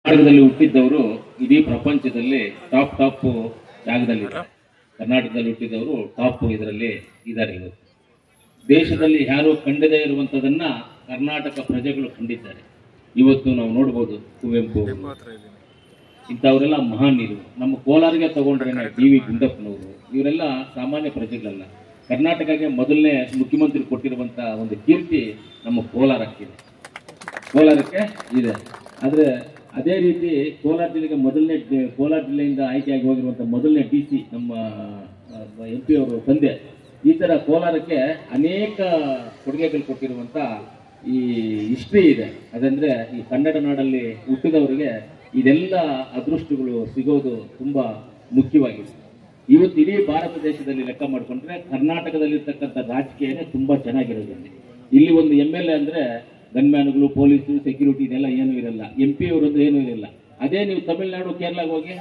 ಕರ್ನಾಟಕದಲ್ಲಿ ಹುಟ್ಟಿದ್ದವರು ಇಡೀ ಪ್ರಪಂಚದಲ್ಲಿ ಟಾಪ್ ಜಾಗದಲ್ಲಿದ್ದಾರೆ. ಕರ್ನಾಟಕದಲ್ಲಿ ಹುಟ್ಟಿದವರು ಟಾಪ್ ಇದರಲ್ಲಿ ಇದ್ದಾರೆ. ಇವತ್ತು ದೇಶದಲ್ಲಿ ಯಾರು ಕಂಡದೇ ಇರುವಂಥದ್ದನ್ನ ಕರ್ನಾಟಕ ಪ್ರಜೆಗಳು ಕಂಡಿದ್ದಾರೆ. ಇವತ್ತು ನಾವು ನೋಡ್ಬೋದು ಕುವೆಂಪು ಇಂಥವರೆಲ್ಲ ಮಹಾನೀರು. ನಮ್ಮ ಕೋಲಾರಿಗೆ ತಗೊಂಡ್ರೆ ಡಿ ವಿ ಗುಂಡಪ್ಪನವರು, ಇವರೆಲ್ಲ ಸಾಮಾನ್ಯ ಪ್ರಜೆಗಳಲ್ಲ. ಕರ್ನಾಟಕಕ್ಕೆ ಮೊದಲನೇ ಮುಖ್ಯಮಂತ್ರಿ ಕೊಟ್ಟಿರುವಂಥ ಒಂದು ಕೀರ್ತಿ ನಮ್ಮ ಕೋಲಾರಕ್ಕಿದೆ, ಕೋಲಾರಕ್ಕೆ ಇದೆ. ಆದರೆ ಅದೇ ರೀತಿ ಕೋಲಾರ ಜಿಲ್ಲೆಗೆ ಕೋಲಾರ ಜಿಲ್ಲೆಯಿಂದ ಆಯ್ಕೆಯಾಗಿ ಹೋಗಿರುವಂಥ ಮೊದಲನೇ DC ನಮ್ಮ MP ಅವರು ತಂದೆ. ಈ ಥರ ಕೋಲಾರಕ್ಕೆ ಅನೇಕ ಕೊಡುಗೆಗಳು ಕೊಟ್ಟಿರುವಂಥ ಈ ಹಿಸ್ಟ್ರಿ ಇದೆ. ಅದಂದರೆ ಈ ಕನ್ನಡ ನಾಡಲ್ಲಿ ಹುಟ್ಟಿದವರಿಗೆ ಇದೆಲ್ಲ ಅದೃಷ್ಟಗಳು ಸಿಗೋದು ತುಂಬ ಮುಖ್ಯವಾಗಿದೆ. ಇವತ್ತು ಇಡೀ ಭಾರತ ದೇಶದಲ್ಲಿ ಲೆಕ್ಕ ಮಾಡಿಕೊಂಡ್ರೆ ಕರ್ನಾಟಕದಲ್ಲಿರ್ತಕ್ಕಂಥ ರಾಜಕೀಯನೇ ತುಂಬ ಚೆನ್ನಾಗಿರೋದ್ರಲ್ಲಿ. ಇಲ್ಲಿ ಒಂದು MLA ಅಂದರೆ ಗನ್ಮ್ಯಾನ್ಗಳು, ಪೊಲೀಸು, ಸೆಕ್ಯೂರಿಟಿ ಇದೆಲ್ಲ ಏನೂ ಇರಲ್ಲ. MP ಅವರದ್ದು ಏನೂ ಇರಲ್ಲ. ಅದೇ ನೀವು ತಮಿಳುನಾಡು, ಕೇರಳಕ್ಕೆ ಹೋಗಿ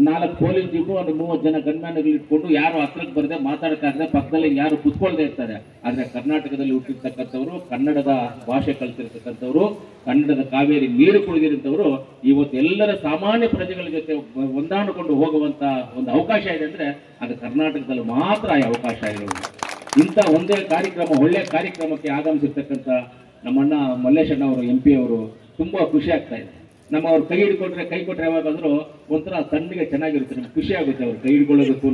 4 ಪೊಲೀಸ್ ಜೀಪು, ಒಂದು 30 ಜನ ಗನ್ಮ್ಯಾನ್ಗಳು ಇಟ್ಕೊಂಡು ಯಾರು ಹತ್ರಕ್ಕೆ ಬರದೆ ಮಾತಾಡೋಕ್ಕಾಗದೆ ಪಕ್ಕದಲ್ಲಿ ಯಾರು ಕುತ್ಕೊಳ್ದೇ ಇರ್ತಾರೆ. ಆದರೆ ಕರ್ನಾಟಕದಲ್ಲಿ ಹುಟ್ಟಿರ್ತಕ್ಕಂಥವ್ರು, ಕನ್ನಡದ ಭಾಷೆ ಕಲಿತಿರ್ತಕ್ಕಂಥವ್ರು, ಕನ್ನಡದ ಕಾವೇರಿ ನೀರು ಕುಡಿದಿರುವಂಥವ್ರು ಇವತ್ತು ಎಲ್ಲರ ಸಾಮಾನ್ಯ ಪ್ರಜೆಗಳ ಜೊತೆ ಹೊಂದಾಣಿಕೊಂಡು ಹೋಗುವಂಥ ಒಂದು ಅವಕಾಶ ಇದೆ ಅಂದರೆ ಅದು ಕರ್ನಾಟಕದಲ್ಲಿ ಮಾತ್ರ ಆ ಅವಕಾಶ ಇರೋದು. ಇಂಥ ಒಂದೇ ಕಾರ್ಯಕ್ರಮ, ಒಳ್ಳೆಯ ಕಾರ್ಯಕ್ರಮಕ್ಕೆ ಆಗಮಿಸಿರ್ತಕ್ಕಂಥ ನಮ್ಮಣ್ಣ ಮಲ್ಲೇಶಣ್ಣ ಅವರು MP ಅವರು ತುಂಬ ಖುಷಿ ಆಗ್ತಾ ಇದೆ. ಅವ್ರು ಕೈ ಕೊಟ್ಟರೆ ಯಾವಾಗಾದ್ರೂ ಒಂಥರ ತಣ್ಣಗೆ ಚೆನ್ನಾಗಿರುತ್ತೆ, ನಮ್ಗೆ ಖುಷಿ ಆಗುತ್ತೆ. ಅವ್ರು ಕೈ ಹಿಡ್ಕೊಳ್ಳೋದಕ್ಕೂ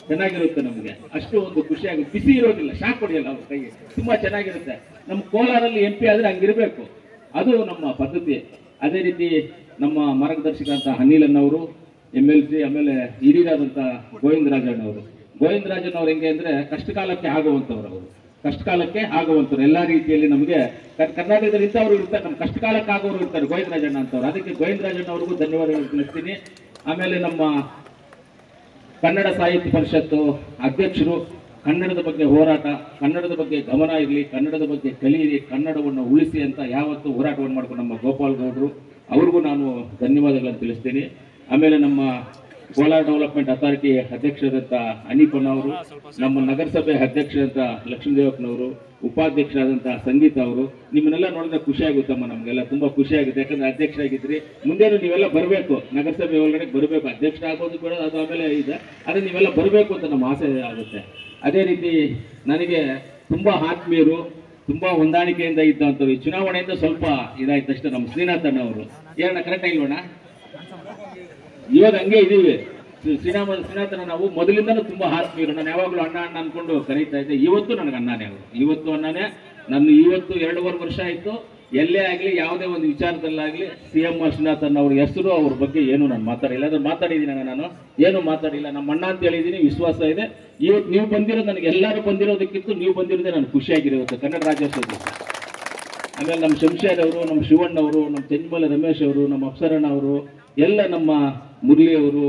ಚೆನ್ನಾಗಿರುತ್ತೆ, ನಮಗೆ ಅಷ್ಟು ಒಂದು ಖುಷಿ ಆಗುತ್ತೆ. ಬಿಸಿ ಇರೋದಿಲ್ಲ, ಶಾಕ್ ಹೊಡೆಯಲ್ಲ ಅವ್ರ ಕೈ, ತುಂಬಾ ಚೆನ್ನಾಗಿರುತ್ತೆ. ನಮ್ಮ ಕೋಲಾರಲ್ಲಿ MP ಆದರೆ ಹಂಗಿರ್ಬೇಕು, ಅದು ನಮ್ಮ ಪದ್ಧತಿ. ಅದೇ ರೀತಿ ನಮ್ಮ ಮಾರ್ಗದರ್ಶಕರಂತ ಅನಿಲಣ್ಣವರು MLC, ಆಮೇಲೆ ಹಿರಿಯರಾದಂಥ ಗೋವಿಂದರಾಜಣ್ಣವರು ಹೆಂಗೆ ಅಂದರೆ ಕಷ್ಟಕಾಲಕ್ಕೆ ಆಗುವಂಥವ್ರು ಎಲ್ಲ ರೀತಿಯಲ್ಲಿ ನಮಗೆ ಕರ್ನಾಟಕದಲ್ಲಿ ಇಂಥವ್ರು ಇರ್ತಾರೆ. ನಮ್ಮ ಕಷ್ಟಕಾಲಕ್ಕೆ ಆಗೋರು ಇರ್ತಾರೆ, ಗೋವಿಂದರಾಜಣ್ಣ ಅಂತವ್ರು. ಅದಕ್ಕೆ ಗೋವಿಂದರಾಜಣ್ಣ ಅವ್ರಿಗೂ ಧನ್ಯವಾದಗಳು ತಿಳಿಸ್ತೀನಿ. ಆಮೇಲೆ ನಮ್ಮ ಕನ್ನಡ ಸಾಹಿತ್ಯ ಪರಿಷತ್ತು ಅಧ್ಯಕ್ಷರು, ಕನ್ನಡದ ಬಗ್ಗೆ ಹೋರಾಟ, ಕನ್ನಡದ ಬಗ್ಗೆ ಗಮನ ಇರಲಿ, ಕನ್ನಡದ ಬಗ್ಗೆ ಕಲಿಯಿರಿ, ಕನ್ನಡವನ್ನು ಉಳಿಸಿ ಅಂತ ಯಾವತ್ತೂ ಹೋರಾಟವನ್ನು ಮಾಡ್ಕೊಂಡು ನಮ್ಮ ಗೋಪಾಲ್ ಗೌಡರು ಅವ್ರಿಗೂ ನಾನು ಧನ್ಯವಾದಗಳನ್ನು ತಿಳಿಸ್ತೀನಿ. ಆಮೇಲೆ ನಮ್ಮ ಕೋಲಾರ ಡೆವಲಪ್ಮೆಂಟ್ ಅಥಾರಿಟಿ ಅಧ್ಯಕ್ಷರಾದಂಥ ಅನೀಪನವರು, ನಮ್ಮ ನಗರಸಭೆ ಅಧ್ಯಕ್ಷರಾದಂಥ ಲಕ್ಷ್ಮೀದೇವಪ್ಪನವರು, ಉಪಾಧ್ಯಕ್ಷರಾದಂಥ ಸಂಗೀತ ಅವರು, ನಿಮ್ಮನ್ನೆಲ್ಲ ನೋಡಿದ್ರೆ ಖುಷಿ ಆಗುತ್ತಮ್ಮ, ನಮಗೆಲ್ಲ ತುಂಬ ಖುಷಿ ಆಗುತ್ತೆ. ಯಾಕಂದ್ರೆ ಅಧ್ಯಕ್ಷರಾಗಿದ್ರಿ, ಮುಂದೇನು ನೀವೆಲ್ಲ ಬರಬೇಕು, ನಗರಸಭೆ ಒಳಗಡೆ ಬರಬೇಕು. ಅಧ್ಯಕ್ಷ ಆಗೋದು ಕೂಡ ಅದು ಆಮೇಲೆ ಇದೆ, ಆದರೆ ನೀವೆಲ್ಲ ಬರಬೇಕು ಅಂತ ನಮ್ಮ ಆಸೆ ಆಗುತ್ತೆ. ಅದೇ ರೀತಿ ನನಗೆ ತುಂಬ ಆತ್ಮೀಯರು, ತುಂಬ ಹೊಂದಾಣಿಕೆಯಿಂದ ಇದ್ದಂಥವ್ರು. ಈ ಚುನಾವಣೆಯಿಂದ ಸ್ವಲ್ಪ ಇದಾಯ್ತು ಅಷ್ಟೇ. ನಮ್ಮ ಶ್ರೀನಾಥಣ್ಣ ಅವರು ಏನಣ್ಣ ಕರೆಕ್ಟ್ ಆಗಿಲ್ವಣ್ಣ? ಇವಾಗ ಹಂಗೆ ಇದೀವಿ. ಶ್ರೀನಾಥನ ನಾವು ಮೊದಲಿಂದನೂ ತುಂಬಾ ಆತ್ಮೀಯರು. ನಾನು ಯಾವಾಗಲೂ ಅಣ್ಣ ಅನ್ಕೊಂಡು ಕರೀತಾ ಇದ್ದೆ. ಇವತ್ತು ನನಗೆ ಅಣ್ಣನೇ ಅವರು, ಇವತ್ತು ಅಣ್ಣನೇ. ನನ್ನ ಇವತ್ತು 2.5 ವರ್ಷ ಆಯ್ತು. ಎಲ್ಲೇ ಆಗಲಿ, ಯಾವುದೇ ಒಂದು ವಿಚಾರದಲ್ಲಾಗಲಿ CM ಶ್ರೀನಾಥನ್ ಅವ್ರ ಹೆಸರು, ಅವ್ರ ಬಗ್ಗೆ ಏನು ನಾನು ಮಾತಾಡಿಲ್ಲ. ಅದ್ರ ಮಾತಾಡಿದ್ದೀನಿ ನಾನು ಏನು ಮಾತಾಡಿಲ್ಲ. ನಮ್ಮ ಅಣ್ಣ ಅಂತ ಹೇಳಿದ್ದೀನಿ, ವಿಶ್ವಾಸ ಇದೆ. ಇವತ್ತು ನೀವು ಬಂದಿರೋದು, ನನಗೆ ಎಲ್ಲರೂ ಬಂದಿರೋದಕ್ಕಿಂತ ನೀವು ಬಂದಿರೋದೇ ನನಗೆ ಖುಷಿಯಾಗಿರುತ್ತೆ ಕನ್ನಡ ರಾಜ್ಯೋತ್ಸವ. ಆಮೇಲೆ ನಮ್ಮ ಶಂಶೇರ್ ಅವರು, ನಮ್ಮ ಶಿವಣ್ಣವರು, ನಮ್ಮ ತೆಂಜಮಲ ರಮೇಶ್ ಅವರು, ನಮ್ಮ ಅಪ್ಸರಣ್ಣ ಅವರು, ಎಲ್ಲ ನಮ್ಮ ಮುರಳಿ ಅವರು,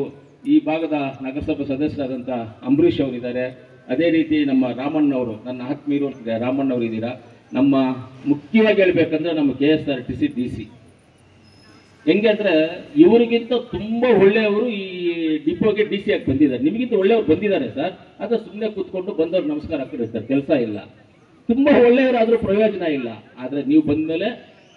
ಈ ಭಾಗದ ನಗರಸಭಾ ಸದಸ್ಯರಾದಂಥ ಅಂಬರೀಷ್ ಅವರಿದ್ದಾರೆ. ಅದೇ ರೀತಿ ನಮ್ಮ ರಾಮಣ್ಣವರು, ನನ್ನ ಆತ್ಮೀಯರು ರಾಮಣ್ಣವರು ಇದ್ದೀರಾ. ನಮ್ಮ ಮುಖ್ಯವಾಗಿ ಹೇಳ್ಬೇಕಂದ್ರೆ ನಮ್ಮ KSRTC DC ಹೆಂಗೆ ಅಂದರೆ ಇವರಿಗಿಂತ ತುಂಬ ಒಳ್ಳೆಯವರು ಈ ಡಿಪೋಗೆ DC ಆಗಿ ಬಂದಿದ್ದಾರೆ. ನಿಮಗಿಂತ ಒಳ್ಳೆಯವರು ಬಂದಿದ್ದಾರೆ ಸರ್. ಅದು ಸುಮ್ಮನೆ ಕೂತ್ಕೊಂಡು ಬಂದವ್ರು ನಮಸ್ಕಾರ ಹಾಕಿರ್ತಾರೆ, ಕೆಲಸ ಇಲ್ಲ. ತುಂಬ ಒಳ್ಳೆಯವರಾದರೂ ಪ್ರಯೋಜನ ಇಲ್ಲ. ಆದರೆ ನೀವು ಬಂದಮೇಲೆ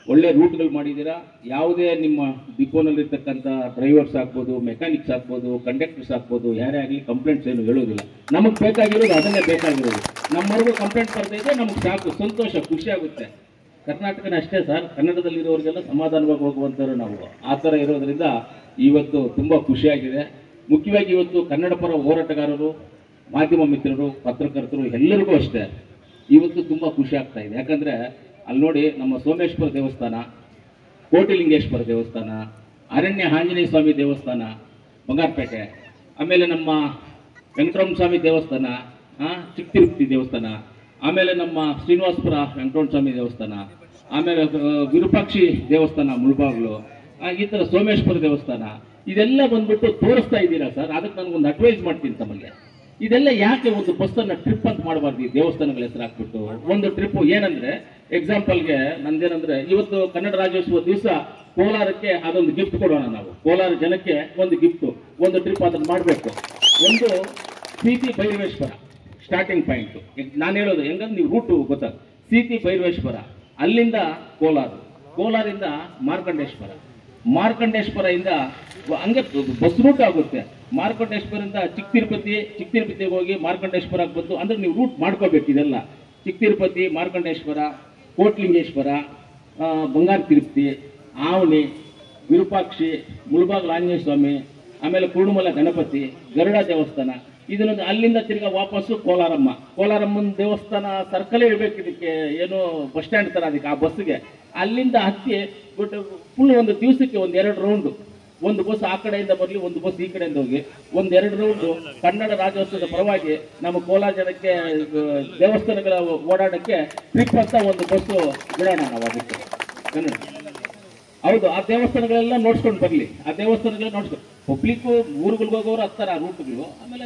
ಒಳ್ಳೆ ರೂಟ್ಗಳು ಮಾಡಿದ್ದೀರಾ. ಯಾವುದೇ ನಿಮ್ಮ ಡಿಪೋನಲ್ಲಿರ್ತಕ್ಕಂಥ ಡ್ರೈವರ್ಸ್ ಆಗ್ಬೋದು, ಮೆಕ್ಯಾನಿಕ್ಸ್ ಆಗ್ಬೋದು, ಕಂಡಕ್ಟರ್ಸ್ ಆಗ್ಬೋದು, ಯಾರೇ ಆಗಲಿ ಕಂಪ್ಲೇಂಟ್ಸ್ ಏನು ಹೇಳೋದಿಲ್ಲ. ನಮಗೆ ಬೇಕಾಗಿರೋದು ಅದನ್ನೇ ಬೇಕಾಗಿರೋದು. ನಮ್ಮವರೆಗೂ ಕಂಪ್ಲೇಂಟ್ ಬರ್ತಾ ಇದ್ದರೆ ನಮಗೆ ಸಾಕು, ಸಂತೋಷ, ಖುಷಿ ಆಗುತ್ತೆ. ಕರ್ನಾಟಕನ ಅಷ್ಟೇ ಸರ್, ಕನ್ನಡದಲ್ಲಿರೋರಿಗೆಲ್ಲ ಸಮಾಧಾನವಾಗಿ ಹೋಗುವಂಥವ್ರು ನಾವು. ಆ ಥರ ಇರೋದ್ರಿಂದ ಇವತ್ತು ತುಂಬ ಖುಷಿಯಾಗಿದೆ. ಮುಖ್ಯವಾಗಿ ಇವತ್ತು ಕನ್ನಡ ಪರ ಹೋರಾಟಗಾರರು, ಮಾಧ್ಯಮ ಮಿತ್ರರು, ಪತ್ರಕರ್ತರು ಎಲ್ಲರಿಗೂ ಅಷ್ಟೇ ಇವತ್ತು ತುಂಬ ಖುಷಿ ಆಗ್ತಾ ಇದೆ. ಯಾಕಂದರೆ ಅಲ್ಲಿ ನೋಡಿ, ನಮ್ಮ ಸೋಮೇಶ್ವರ ದೇವಸ್ಥಾನ, ಕೋಟಿಲಿಂಗೇಶ್ವರ ದೇವಸ್ಥಾನ, ಅರಣ್ಯ ಆಂಜನೇಯ ಸ್ವಾಮಿ ದೇವಸ್ಥಾನ ಬಂಗಾರಪೇಟೆ, ಆಮೇಲೆ ನಮ್ಮ ವೆಂಕಟರಮಣ ಸ್ವಾಮಿ ದೇವಸ್ಥಾನ, ಚಿಕ್ಕ ತಿರುಪತಿ ದೇವಸ್ಥಾನ, ಆಮೇಲೆ ನಮ್ಮ ಶ್ರೀನಿವಾಸಪುರ ವೆಂಕಟರಮಣ ಸ್ವಾಮಿ ದೇವಸ್ಥಾನ, ಆಮೇಲೆ ವಿರೂಪಾಕ್ಷಿ ದೇವಸ್ಥಾನ ಮುಳಬಾಗ್ಲು, ಈ ಥರ ಸೋಮೇಶ್ವರ ದೇವಸ್ಥಾನ, ಇದೆಲ್ಲ ಬಂದ್ಬಿಟ್ಟು ತೋರಿಸ್ತಾ ಇದ್ದೀರಾ ಸರ್. ಅದಕ್ಕೆ ನನಗೊಂದು ಅಡ್ವೈಸ್ ಮಾಡ್ತೀನಿ ತಮಗೆ. ಇದೆಲ್ಲ ಯಾಕೆ ಒಂದು ಬಸ್ಸನ್ನು ಟ್ರಿಪ್ ಅಂತ ಮಾಡಬಾರ್ದು? ಈ ದೇವಸ್ಥಾನಗಳ ಹೆಸರು ಹಾಕ್ಬಿಟ್ಟು ಒಂದು ಟ್ರಿಪ್ ಏನಂದ್ರೆ, ಎಕ್ಸಾಂಪಲ್ಗೆ ನಂದೇನಂದ್ರೆ, ಇವತ್ತು ಕನ್ನಡ ರಾಜ್ಯೋತ್ಸವ ದಿವಸ ಕೋಲಾರಕ್ಕೆ ಅದೊಂದು ಗಿಫ್ಟ್ ಕೊಡೋಣ ನಾವು. ಕೋಲಾರ ಜನಕ್ಕೆ ಒಂದು ಗಿಫ್ಟ್, ಒಂದು ಟ್ರಿಪ್ ಅದನ್ನು ಮಾಡಬೇಕು. ಒಂದು CT ಭೈರವೇಶ್ವರ ಸ್ಟಾರ್ಟಿಂಗ್ ಪಾಯಿಂಟ್. ನಾನು ಹೇಳೋದು ಹೆಂಗಂದ್ರೆ ನೀವು ರೂಟು ಗೊತ್ತಾಗ, CT ಭೈರವೇಶ್ವರ, ಅಲ್ಲಿಂದ ಕೋಲಾರ, ಕೋಲಾರಿಂದ ಮಾರ್ಕಂಡೇಶ್ವರ, ಮಾರ್ಕಂಡೇಶ್ವರದಿಂದ ಹಂಗೆ ಬಸ್ ರೂಟ್ ಆಗುತ್ತೆ. ಮಾರ್ಕಂಡೇಶ್ವರದಿಂದ ಚಿಕ್ಕ ತಿರುಪತಿಗೆ ಹೋಗಿ ಮಾರ್ಕಂಡೇಶ್ವರಕ್ಕೆ ಬಂದು, ಅಂದ್ರೆ ನೀವು ರೂಟ್ ಮಾಡ್ಕೋಬೇಕು ಇದೆಲ್ಲ. ಚಿಕ್ಕ ತಿರುಪತಿ, ಮಾರ್ಕಂಡೇಶ್ವರ, ಕೋಟ್ಲಿಂಗೇಶ್ವರ, ಬಂಗಾರ ತಿರುಪತಿ, ಆವಣಿ, ವಿರೂಪಾಕ್ಷಿ, ಮುಳಬಾಗಿಲು ಆಂಜನೇಯ ಸ್ವಾಮಿ, ಆಮೇಲೆ ಕುರುಡುಮಲ ಗಣಪತಿ, ಗರುಡ ದೇವಸ್ಥಾನ, ಇದನ್ನೊಂದು ಅಲ್ಲಿಂದ ತಿರ್ಗಾ ವಾಪಸ್ಸು ಕೋಲಾರಮ್ಮನ ದೇವಸ್ಥಾನ ಸರ್ಕಲೇ ಇರಬೇಕು. ಇದಕ್ಕೆ ಏನು ಬಸ್ ಸ್ಟ್ಯಾಂಡ್ ತರ ಅದಕ್ಕೆ, ಆ ಬಸ್ಸಿಗೆ ಅಲ್ಲಿಂದ ಹತ್ತಿ ಬಟ್ ಫುಲ್ ಒಂದು ದಿವಸಕ್ಕೆ 1-2 ರೌಂಡು, ಒಂದು ಬಸ್ ಆ ಕಡೆಯಿಂದ ಬರಲಿ, ಒಂದು ಬಸ್ ಈ ಕಡೆಯಿಂದ ಹೋಗಿ 1-2 ರೌಂಡು ಕನ್ನಡ ರಾಜ್ಯೋತ್ಸವದ ಪರವಾಗಿ ನಮ್ಮ ಕೋಲಾರ ಜನಕ್ಕೆ ದೇವಸ್ಥಾನಗಳ ಓಡಾಡಕ್ಕೆ ಟ್ರಿಪ್ ಅಂತ ಒಂದು ಬಸ್ಸು ಬಿಡೋಣ ನಾವು ಅದಕ್ಕೆ ಕನ್ನಡ. ಹೌದು, ಆ ದೇವಸ್ಥಾನಗಳೆಲ್ಲ ನೋಡ್ಸ್ಕೊಂಡು ಬರಲಿ. ಆ ದೇವಸ್ಥಾನಗಳೆಲ್ಲ ನೋಡ್ಸ್ಕೊಂಡು ಪಬ್ಲಿಕ್ ಊರುಗಳಿಗೆ ಹೋಗೋರು ಹತ್ತಾರೆ ಆ ರೂಟ್ಗಳು. ಆಮೇಲೆ